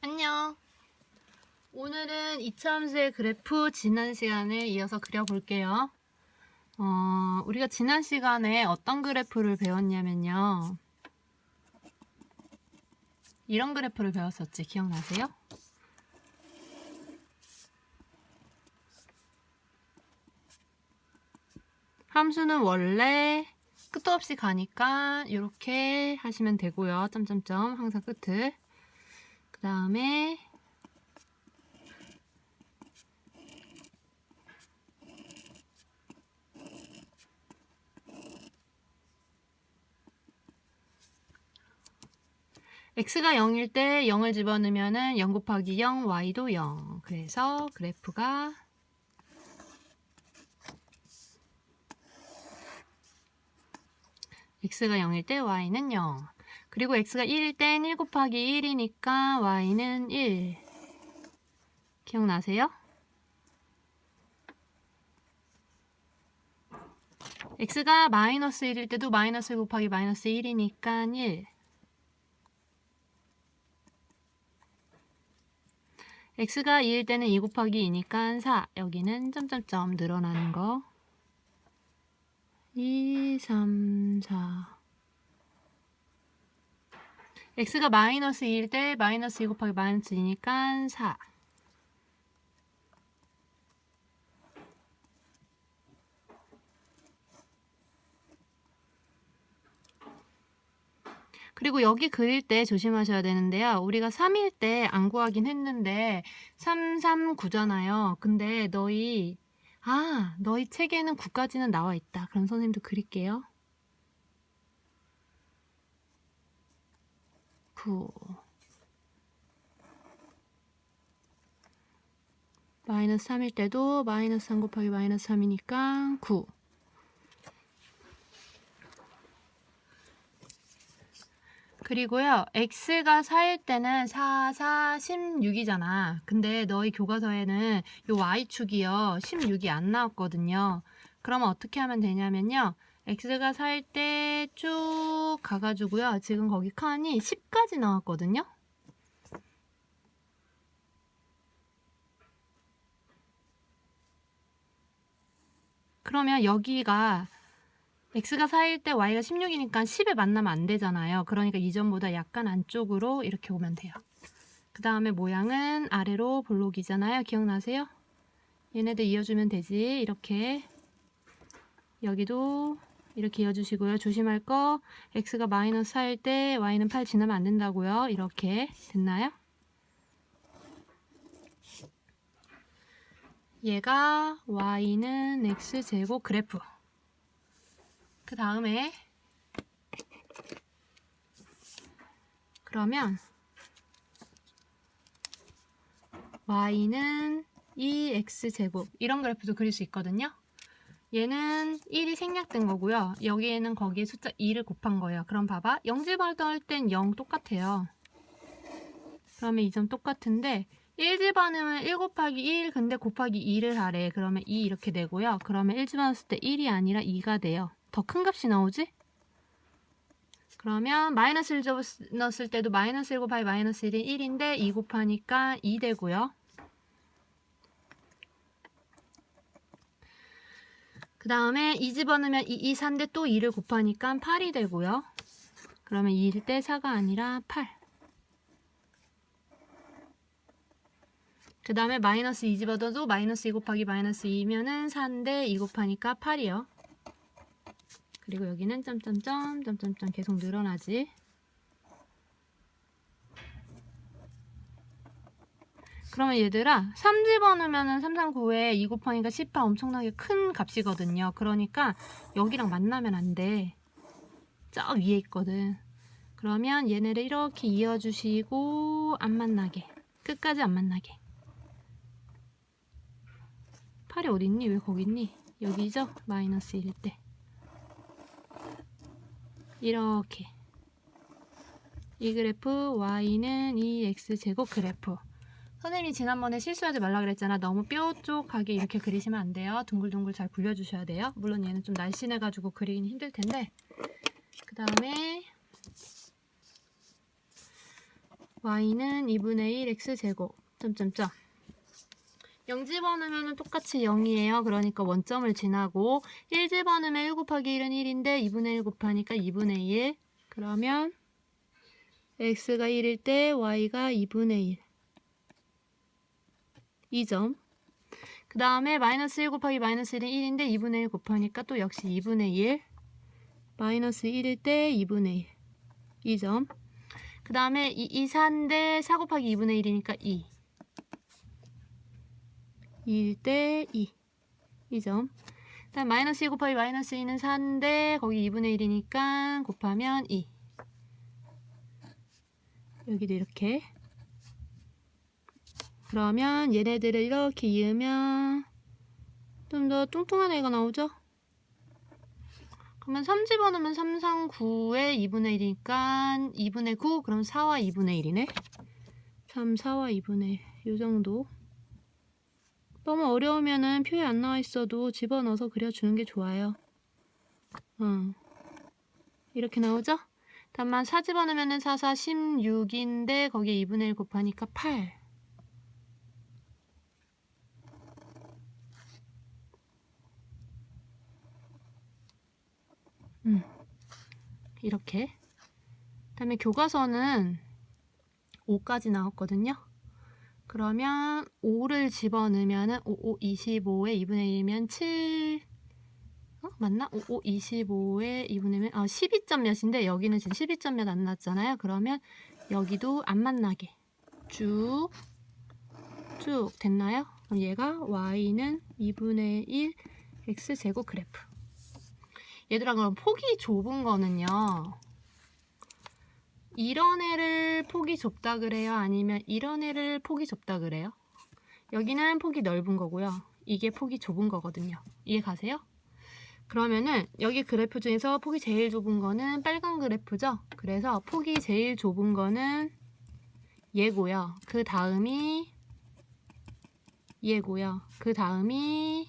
안녕. 오늘은 이차함수의 그래프 지난 시간에 이어서 그려볼게요. 우리가 지난 시간에 어떤 그래프를 배웠냐면요. 이런 그래프를 배웠었지. 기억나세요? 함수는 원래 끝도 없이 가니까 이렇게 하시면 되고요. 점점점 항상 끝을. 그 다음에 x가 0일 때 0을 집어넣으면 0 곱하기 0, y도 0. 그래서 그래프가 x가 0일 때 y는 0. 그리고 x가 1일 땐 1 곱하기 1이니까 y는 1. 기억나세요? x가 마이너스 1일 때도 마이너스 1 곱하기 마이너스 1이니까 1. x가 2일 때는 2 곱하기 2니까 4. 여기는 점점점 늘어나는 거. 2, 3, 4. x가 마이너스 2일 때 마이너스 2 곱하기 마이너스 2니까 4. 그리고 여기 그릴 때 조심하셔야 되는데요. 우리가 3일 때 안 구하긴 했는데 3, 3, 9잖아요. 근데 너희 책에는 9까지는 나와 있다. 그럼 선생님도 그릴게요. 9. 마이너스 3일 때도 마이너스 3 곱하기 마이너스 3이니까 9. 그리고요, x가 4일 때는 4, 4, 16이잖아. 근데 너희 교과서에는 요 y축이요, 16이 안 나왔거든요. 그러면 어떻게 하면 되냐면요, x가 4일 때 쭉 가가지고요, 지금 거기 칸이 10까지 나왔거든요. 그러면 여기가 x가 4일 때 y가 16이니까 10에 만나면 안 되잖아요. 그러니까 이전보다 약간 안쪽으로 이렇게 오면 돼요. 그 다음에 모양은 아래로 볼록이잖아요. 기억나세요? 얘네들 이어주면 되지. 이렇게 여기도 이렇게 이어주시고요. 조심할 거 x가 마이너스 4일 때 y는 8 지나면 안 된다고요. 이렇게 됐나요? 얘가 y는 x제곱 그래프. 그 다음에 그러면 y는 2x제곱 이런 그래프도 그릴 수 있거든요. 얘는 1이 생략된 거고요. 여기에는 거기에 숫자 2를 곱한 거예요. 그럼 봐봐. 0 집어넣을 땐 0 똑같아요. 그러면 이 점 똑같은데 1 집어넣으면 1 곱하기 1 근데 곱하기 2를 하래. 그러면 2 이렇게 되고요. 그러면 1 집어넣었을 때 1이 아니라 2가 돼요. 더 큰 값이 나오지? 그러면 마이너스 1 집어넣었을 때도 마이너스 1 곱하기 마이너스 1이 1인데 2 곱하니까 2 되고요. 그 다음에 2 집어넣으면 2, 3인데 또 2를 곱하니까 8이 되고요. 그러면 2일 때 4가 아니라 8. 그 다음에 마이너스 2 집어넣어도 마이너스 2 곱하기 마이너스 2면은 4인데 2 곱하니까 8이요. 그리고 여기는 점점점 점점점 계속 늘어나지. 그러면 얘들아 3 집어넣으면 3, 3, 9에 2 곱하니까 18 엄청나게 큰 값이거든요. 그러니까 여기랑 만나면 안 돼. 저 위에 있거든. 그러면 얘네를 이렇게 이어주시고 안 만나게. 끝까지 안 만나게. 8이 어디 있니? 왜 거기 있니? 여기죠? 마이너스 1일 때. 이렇게. 이 그래프 y는 2x제곱 그래프. 선생님이 지난번에 실수하지 말라 그랬잖아. 너무 뾰족하게 이렇게 그리시면 안 돼요. 둥글둥글 잘 굴려주셔야 돼요. 물론 얘는 좀 날씬해가지고 그리긴 힘들 텐데. 그 다음에 y는 2분의 1 x제곱 점점점 0 집어넣으면 똑같이 0이에요. 그러니까 원점을 지나고 1 집어넣으면 1 곱하기 1은 1인데 2분의 1 곱하니까 2분의 1. 그러면 x가 1일 때 y가 2분의 1. 2점. 그 다음에 마이너스 1 곱하기 마이너스 1은 1인데 2분의 1 곱하니까 또 역시 2분의 1. 마이너스 1일 때 2분의 1. 2점. 그 다음에 2, 4인데 4 곱하기 2분의 1이니까 2. 2일 때 2. 2점. 그 다음 마이너스 2 곱하기 마이너스 2는 4인데 거기 2분의 1이니까 곱하면 2. 여기도 이렇게. 그러면 얘네들을 이렇게 이으면 좀 더 뚱뚱한 애가 나오죠? 그러면 3 집어넣으면 3, 3, 9에 2분의 1이니까 2분의 9, 그럼 4와 2분의 1이네. 3, 4와 2분의 1. 요 정도. 너무 어려우면은 표에 안 나와 있어도 집어넣어서 그려주는 게 좋아요. 이렇게 나오죠? 다만 4 집어넣으면 4, 4, 16인데 거기에 2분의 1 곱하니까 8. 이렇게. 그다음에 교과서는 5까지 나왔거든요. 그러면 5를 집어넣으면 5, 5, 25에 2분의 1이면 7. 맞나? 5, 5, 25에 2분의 1, 12점 몇인데 여기는 지금 12점 몇 안 났잖아요. 그러면 여기도 안 만나게 쭉 됐나요? 그럼 얘가 y는 2분의 1 x제곱 그래프. 얘들아, 그럼 폭이 좁은 거는요, 이런 애를 폭이 좁다 그래요? 아니면 이런 애를 폭이 좁다 그래요? 여기는 폭이 넓은 거고요. 이게 폭이 좁은 거거든요. 이해 가세요? 그러면은 여기 그래프 중에서 폭이 제일 좁은 거는 빨간 그래프죠? 그래서 폭이 제일 좁은 거는 얘고요. 그 다음이 얘고요. 그 다음이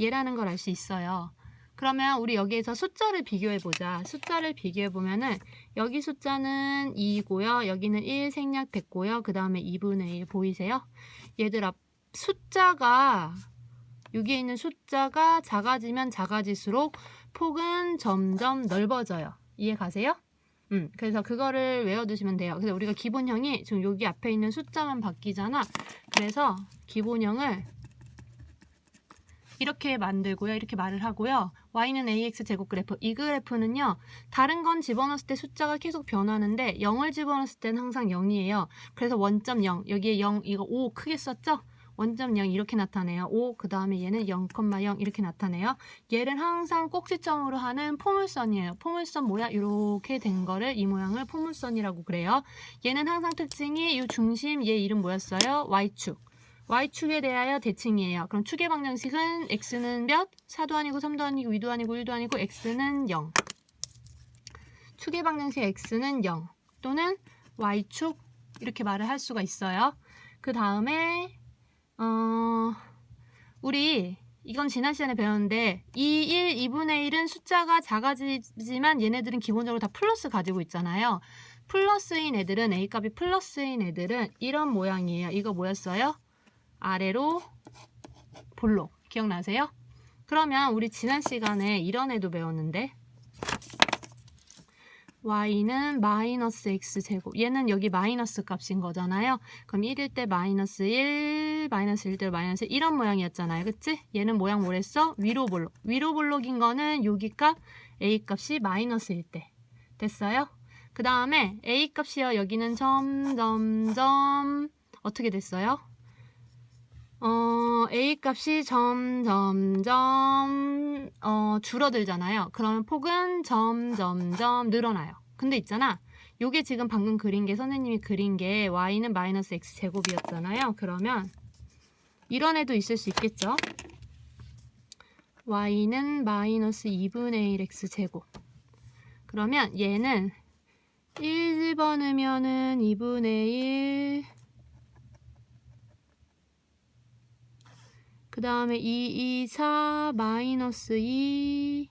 얘라는 걸 알 수 있어요. 그러면 우리 여기에서 숫자를 비교해보자. 숫자를 비교해보면은 여기 숫자는 2고요. 여기는 1 생략됐고요. 그 다음에 2분의 1 보이세요? 얘들아, 숫자가 여기에 있는 숫자가 작아지면 작아질수록 폭은 점점 넓어져요. 이해 가세요? 그래서 그거를 외워두시면 돼요. 그래서 우리가 기본형이 지금 여기 앞에 있는 숫자만 바뀌잖아. 그래서 기본형을 이렇게 만들고요. 이렇게 말을 하고요. y는 ax 제곱 그래프. 이 그래프는요. 다른 건 집어넣었을 때 숫자가 계속 변하는데 0을 집어넣었을 때는 항상 0이에요. 그래서 원점 0. 여기에 0, 이거 5 크게 썼죠? 원점 0 이렇게 나타내요. 5, 그 다음에 얘는 0,0 이렇게 나타내요. 얘를 항상 꼭지점으로 하는 포물선이에요. 포물선 뭐야? 이렇게 된 거를 이 모양을 포물선이라고 그래요. 얘는 항상 특징이 이 중심 얘 이름 뭐였어요? y축. y축에 대하여 대칭이에요. 그럼 축의 방정식은 x는 몇? 4도 아니고 3도 아니고 2도 아니고 1도 아니고 x는 0. 축의 방정식 x는 0 또는 y축 이렇게 말을 할 수가 있어요. 그 다음에 우리 이건 지난 시간에 배웠는데 2, 1, 2분의 1은 숫자가 작아지지만 얘네들은 기본적으로 다 플러스 가지고 있잖아요. 플러스인 애들은 A값이 플러스인 애들은 이런 모양이에요. 이거 뭐였어요? 아래로 볼록. 기억나세요? 그러면 우리 지난 시간에 이런 애도 배웠는데 y는 마이너스 x제곱. 얘는 여기 마이너스 값인 거잖아요. 그럼 1일 때 마이너스 1, 마이너스 1일 때 마이너스 1 이런 모양이었잖아요. 그치? 얘는 모양 뭐랬어? 위로 볼록. 위로 볼록인 거는 여기 값 a 값이 마이너스일 때. 됐어요? 그 다음에 a 값이요. 여기는 점점점 어떻게 됐어요? a 값이 점점점 줄어들잖아요. 그러면 폭은 점점점 늘어나요. 근데 있잖아. 요게 지금 방금 그린 게 선생님이 그린 게 y는 마이너스 x 제곱이었잖아요. 그러면 이런 애도 있을 수 있겠죠. y는 마이너스 2분의 1 x 제곱. 그러면 얘는 1 집어넣으면은 2분의 1 그 다음에 2, 2, 4, 마이너스 2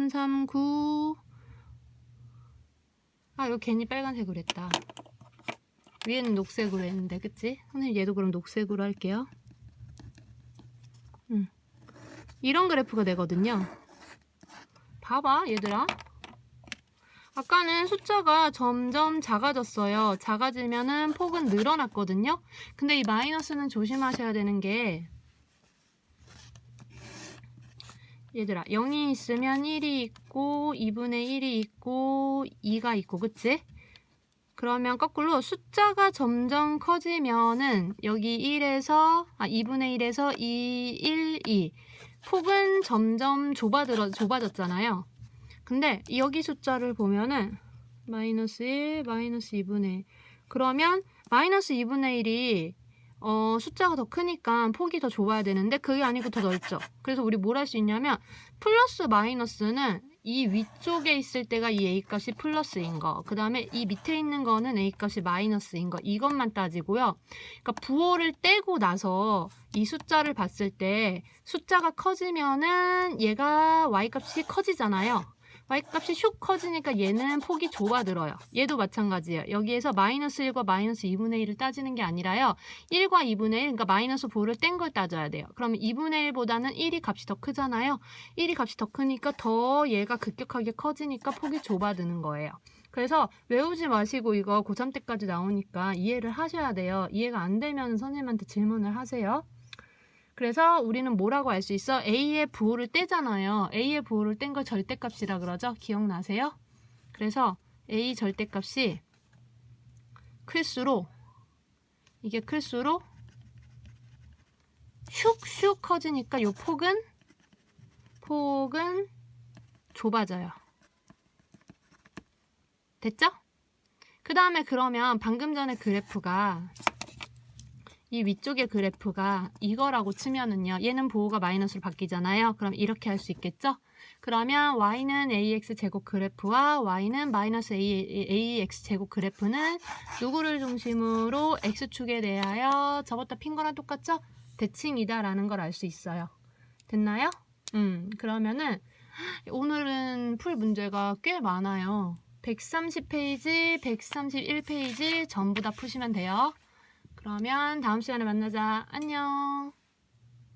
339. 아, 이거 괜히 빨간색으로 했다. 위에는 녹색으로 했는데, 그치? 선생님 얘도 그럼 녹색으로 할게요. 이런 그래프가 되거든요. 봐봐, 얘들아. 아까는 숫자가 점점 작아졌어요. 작아지면은 폭은 늘어났거든요. 근데 이 마이너스는 조심하셔야 되는 게, 얘들아, 0이 있으면 1이 있고 2분의 1이 있고 2가 있고, 그치? 그러면 거꾸로 숫자가 점점 커지면은 여기 2분의 1에서 2, 1, 2 폭은 점점 좁아졌잖아요. 근데 여기 숫자를 보면은 마이너스 1, 마이너스 2분의 1. 그러면 마이너스 2분의 1이 숫자가 더 크니까 폭이 더 좁아야 되는데 그게 아니고 더 넓죠. 그래서 우리 뭘 할 수 있냐면 플러스 마이너스는 이 위쪽에 있을 때가 이 A 값이 플러스인 거, 그 다음에 이 밑에 있는 거는 A 값이 마이너스인 거, 이것만 따지고요. 그러니까 부호를 떼고 나서 이 숫자를 봤을 때 숫자가 커지면은 얘가 Y 값이 커지잖아요. Y값이 슉 커지니까 얘는 폭이 좁아들어요. 얘도 마찬가지예요. 여기에서 마이너스 1과 마이너스 2분의 1을 따지는 게 아니라요. 1과 2분의 1, 그러니까 마이너스 부호를 뗀 걸 따져야 돼요. 그러면 2분의 1보다는 1이 값이 더 크잖아요. 1이 값이 더 크니까 더 얘가 급격하게 커지니까 폭이 좁아드는 거예요. 그래서 외우지 마시고 이거 고3 때까지 나오니까 이해를 하셔야 돼요. 이해가 안 되면 선생님한테 질문을 하세요. 그래서 우리는 뭐라고 알 수 있어? A의 부호를 떼잖아요. A의 부호를 뗀 걸 절대값이라 그러죠? 기억나세요? 그래서 A 절대값이 클수록, 이게 클수록 슉슉 커지니까 이 폭은 좁아져요. 됐죠? 그 다음에 그러면 방금 전에 그래프가, 이 위쪽의 그래프가 이거라고 치면은요, 얘는 부호가 마이너스로 바뀌잖아요. 그럼 이렇게 할 수 있겠죠? 그러면 y는 ax 제곱 그래프와 y는 마이너스 ax 제곱 그래프는 누구를 중심으로 x축에 대하여 저번부터 핀 거랑 똑같죠? 대칭이다라는 걸 알 수 있어요. 됐나요? 그러면은 오늘은 풀 문제가 꽤 많아요. 130페이지, 131페이지 전부 다 푸시면 돼요. 그러면 다음 시간에 만나자. 안녕.